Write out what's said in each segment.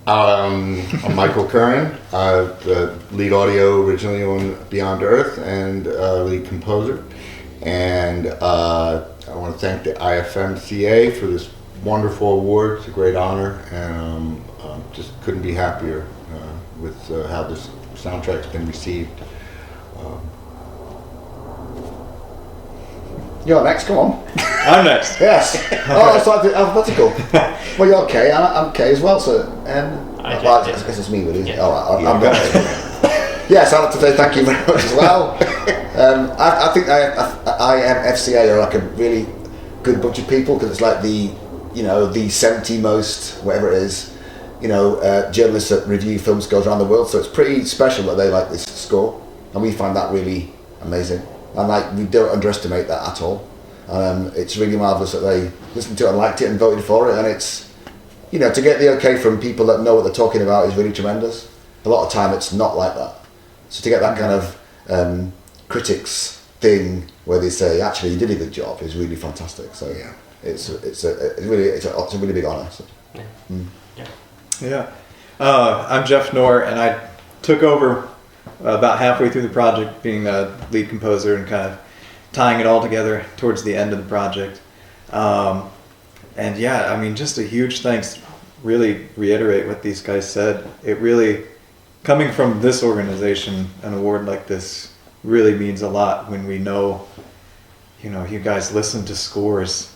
I'm Michael Curran. I'm the lead audio originally on Beyond Earth and lead composer. And I want to thank the IFMCA for this wonderful award. It's a great honor, and just couldn't be happier with how this soundtrack's been received. You're next, come on. I'm next. Yes. Oh, it's like alphabetical. Well, you're K, I'm K as well, so... I guess it's me, really. Yeah. All right, I'm going to... Yes, I'd like to say thank you very much as well. I think IFMCA are like a really good bunch of people, because it's like the 70 most, whatever it is, journalists that review film scores around the world, so it's pretty special that they like this score, and we find that really amazing. And we don't underestimate that at all. It's really marvellous that they listened to it and liked it and voted for it. And it's, to get the okay from people that know what they're talking about is really tremendous. A lot of time it's not like that. So to get that kind of critics thing where they say, actually, you did a good job is really fantastic. So yeah, it's a really big honour. So. Yeah. I'm Geoff Knorr, and I took over about halfway through the project, being a lead composer and kind of tying it all together towards the end of the project. And yeah, I mean, just a huge thanks, really reiterate what these guys said. It really, coming from this organization, an award like this really means a lot when we know, you guys listen to scores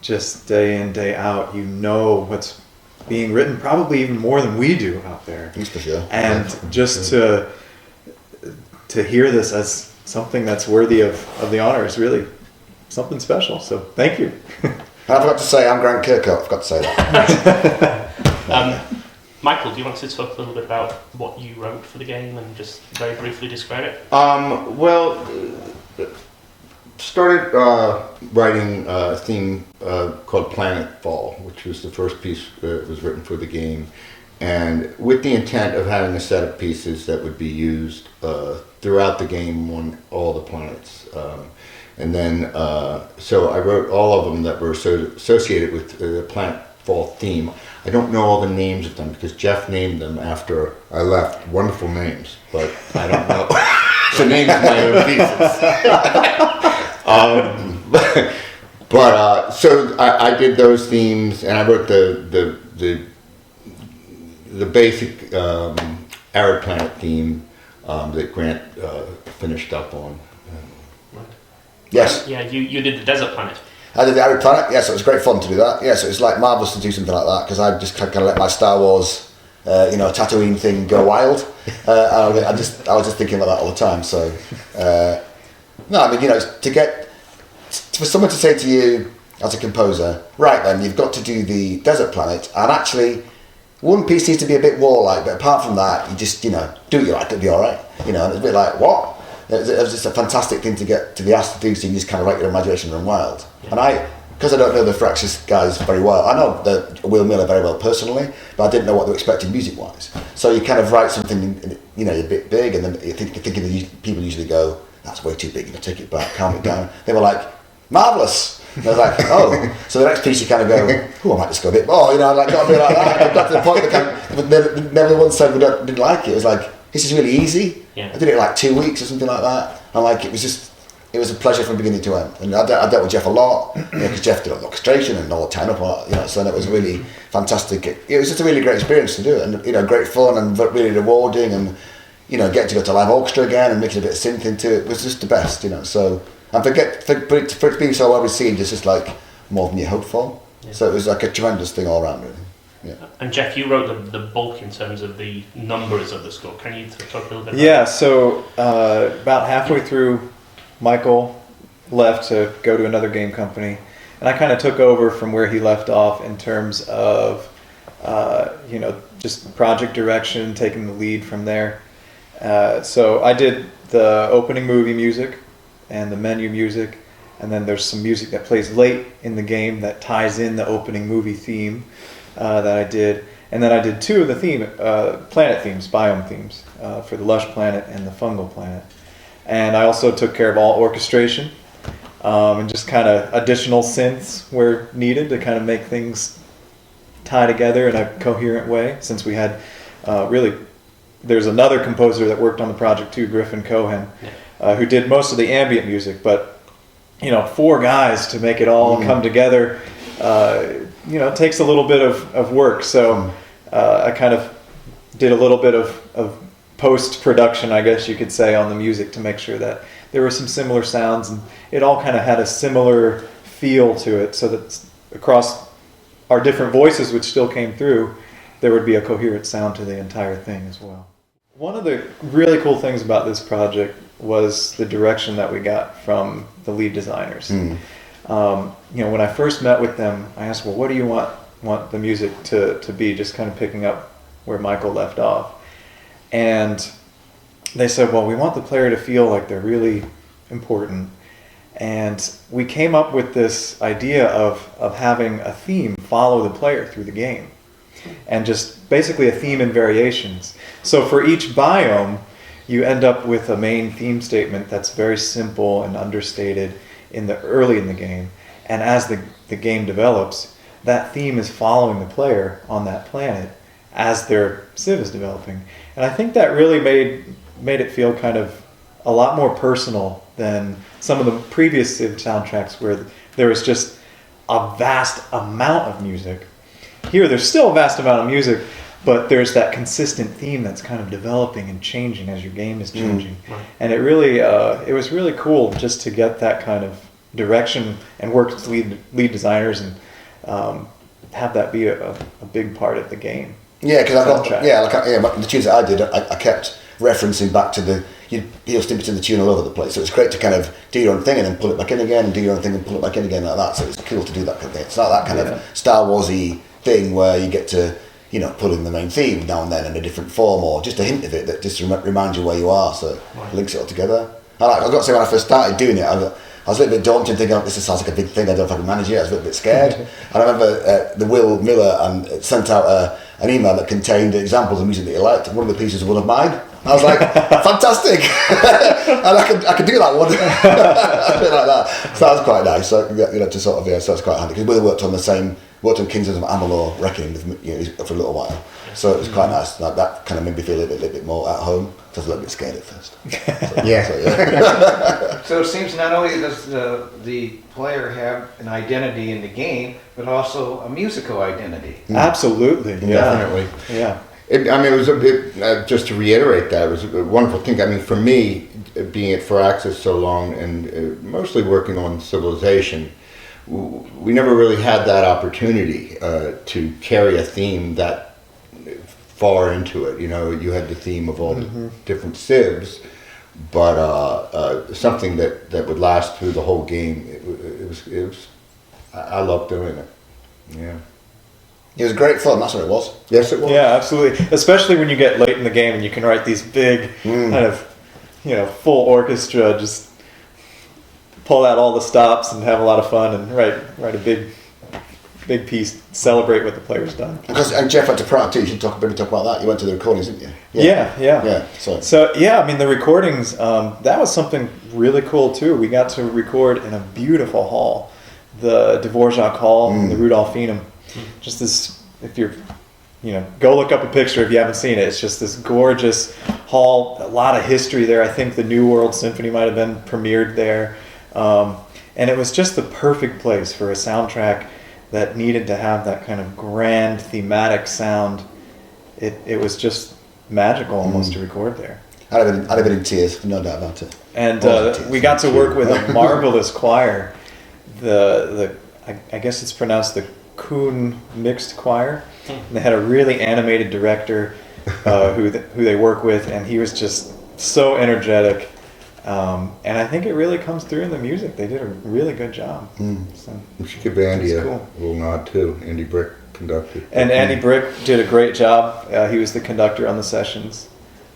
just day in, day out. You know what's being written, probably even more than we do out there. And just to hear this as something that's worthy of the honor is really something special. So thank you. I forgot to say I'm Grant Kirkhope. I forgot to say that. Michael, do you want to talk a little bit about what you wrote for the game and just very briefly describe it? Started writing a theme called Planet Fall, which was the first piece that was written for the game, and with the intent of having a set of pieces that would be used throughout the game on all the planets. And then, so I wrote all of them that were associated with the Planet Fall theme. I don't know all the names of them because Geoff named them after I left. Wonderful names, but I don't know the names of my own pieces. So I did those themes, and I wrote the basic Arid Planet theme that Grant finished up on. Yes. Um, Yeah, you did the Desert Planet. I did the Arid Planet, yes, it was great fun to do that. Yes, it was like marvellous to do something like that, because I just kind of let my Star Wars, Tatooine thing go wild. I was just thinking about that all the time. So, for someone to say to you as a composer, right then, you've got to do the Desert Planet, and actually, one piece needs to be a bit war-like, but apart from that, you just, do what you like, it'll be alright. And it's a bit like, what? It was just a fantastic thing to be asked to do, so you just kind of let your imagination run wild. Yeah. And because I don't know the Firaxis guys very well, I know Will Miller very well personally, but I didn't know what they were expecting music-wise. So you kind of write something, a bit big, and then you're thinking people usually go, that's way too big, take it back, calm it down. They were like, marvellous. And I was like, oh. So the next piece you kind of go, I might just go a bit more, got to be like that. Got to the point that never once said we didn't like it. It was like, this is really easy. Yeah. I did it in like 2 weeks or something like that. And it was a pleasure from beginning to end. And I dealt with Geoff a lot, because Geoff did all the orchestration and all the turn up, so it was really fantastic. It was just a really great experience to do it, and great fun and really rewarding, and getting to go to live orchestra again and mixing a bit of synth into it was just the best, So, and for it being so well received, it's just like more than you hoped for. Yeah. So it was like a tremendous thing all around, really. Yeah. And Geoff, you wrote the bulk in terms of the numbers of the score. Can you talk a little bit about that? So about halfway through, Michael left to go to another game company, and I kind of took over from where he left off in terms of, just project direction, taking the lead from there. So I did the opening movie music and the menu music, and then there's some music that plays late in the game that ties in the opening movie theme that I did. And then I did two of the planet themes, biome themes, for the lush planet and the fungal planet. And I also took care of all orchestration and just kind of additional synths where needed to kind of make things tie together in a coherent way, since we had really, there's another composer that worked on the project too, Griffin Cohen, who did most of the ambient music, but 4 guys to make it all come together, it takes a little bit of work. So I kind of did a little bit of post-production, I guess you could say, on the music to make sure that there were some similar sounds, and it all kind of had a similar feel to it, so that across our different voices, which still came through, there would be a coherent sound to the entire thing as well. One of the really cool things about this project was the direction that we got from the lead designers. When I first met with them, I asked, well, what do you want the music to be, just kind of picking up where Michael left off. And they said, well, we want the player to feel like they're really important. And we came up with this idea of having a theme follow the player through the game. And just basically a theme and variations. So for each biome, you end up with a main theme statement that's very simple and understated early in the game. And as the game develops, that theme is following the player on that planet as their civ is developing. And I think that really made it feel kind of a lot more personal than some of the previous civ soundtracks, where there was just a vast amount of music. Here, there's still a vast amount of music, but there's that consistent theme that's kind of developing and changing as your game is changing. Right. And it was really cool just to get that kind of direction and work with lead designers and have that be a big part of the game. Yeah, because the tunes that I did, I kept referencing back to the snippets in the tune all over the place. So it's great to kind of do your own thing and then pull it back in again, and do your own thing and pull it back in again like that. So it's cool to do that kind of thing. It's not that kind of Star Warsy thing where you get to pull in the main theme now and then in a different form, or just a hint of it that just reminds you where you are, so it links it all together. I've got to say, when I first started doing it, I was a little bit daunted, thinking, this sounds like a big thing, I don't know if I can manage it. I was a little bit scared. And I remember the Will Miller sent out an email that contained examples of music that he liked, and one of the pieces was one of mine. I was like, fantastic! And I could do that one. Like that. So that was quite nice. So, to sort of, so it's quite handy. Because we worked on Kings of Amalur Reckoning for a little while. So it was quite nice. That kind of made me feel a little bit more at home. I was a little bit scared at first. So it seems not only does the player have an identity in the game, but also a musical identity. Absolutely, definitely. Yeah. It was a bit, just to reiterate that, it was a wonderful thing. I mean, for me, being at Firaxis so long and mostly working on Civilization, we never really had that opportunity to carry a theme that far into it. You had the theme of all the different civs, but something that would last through the whole game. It was. I loved doing it. Yeah. It was great fun, that's what it was. Yes, it was. Yeah, absolutely. Especially when you get late in the game and you can write these big, kind of, full orchestra, just pull out all the stops and have a lot of fun and write a big piece, celebrate what the player's done. And Geoff went to Prague too, you should talk about that. You went to the recordings, didn't you? Yeah. So, the recordings, that was something really cool too. We got to record in a beautiful hall, the Dvorak Hall in the Rudolfinum. Just this, if you're, go look up a picture if you haven't seen it. It's just this gorgeous hall, a lot of history there. I think the New World Symphony might have been premiered there. And it was just the perfect place for a soundtrack that needed to have that kind of grand thematic sound. It was just magical almost to record there. I'd have been in tears, no doubt about it. And we got to work with a marvelous choir. I guess it's pronounced the Kuhn Mixed Choir. And they had a really animated director who they work with, and he was just so energetic. And I think it really comes through in the music. They did a really good job. So, we should give Andy a little nod too. Andy Brick conducted. And Andy Brick did a great job. He was the conductor on the sessions.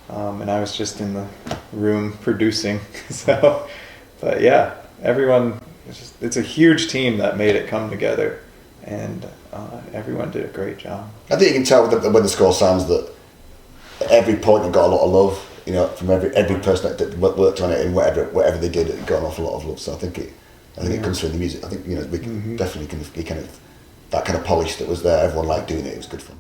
And I was just in the room producing. But yeah, everyone, it's a huge team that made it come together. And everyone did a great job. I think you can tell when the score sounds that every point got a lot of love, from every person that worked on it, and whatever they did, it got an awful lot of love. So I think it comes through in the music. I think we definitely can be kind of that kind of polish that was there. Everyone liked doing it. It was good fun.